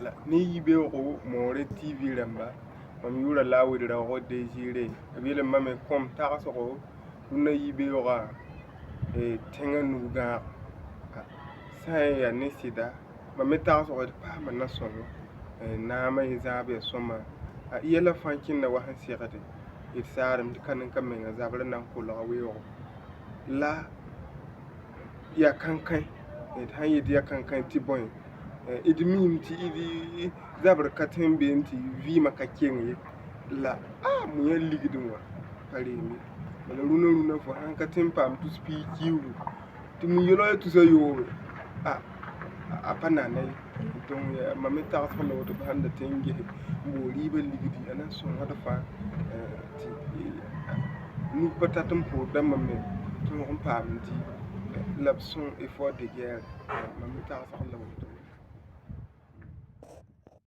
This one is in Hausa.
la ne yibeoogo moore TV rãmba mam yʋʋra la a wedraoogo Desiré b yeelame kõm tagsgo rũnã yibeoogã tẽngã nug-gãag sã n yaa ne sɩda mam me tagsgo d paama na-sõngo naamã ye zãab ya sõma yɛla fãa kẽnda wa sẽn segde d saadem tɩ ka ninka menga zabr n na n kolga weoogo la yaa kãnkãe d sãn yet yaa kãnkãe tɩ bõe d miime tɩ d zabr ka tõe n beene tɩ vɩɩmã ka keng ye la mõyã ligdẽ wã pa reem ye bala rũnã fo sãn ka tõe n paam tus piig kiugu tɩ mu-yolgã ya tusa yoobe a pa nana ye donc mam me tagsg la woto b sãn da tõe n ges n boor rɩɩbã ligdi a na n sõngd fãa tɩ nug pa tat n pʋʋr dãmbã me tõog n paam tɩ la b sõng effort de guerre mam me tagsg la woto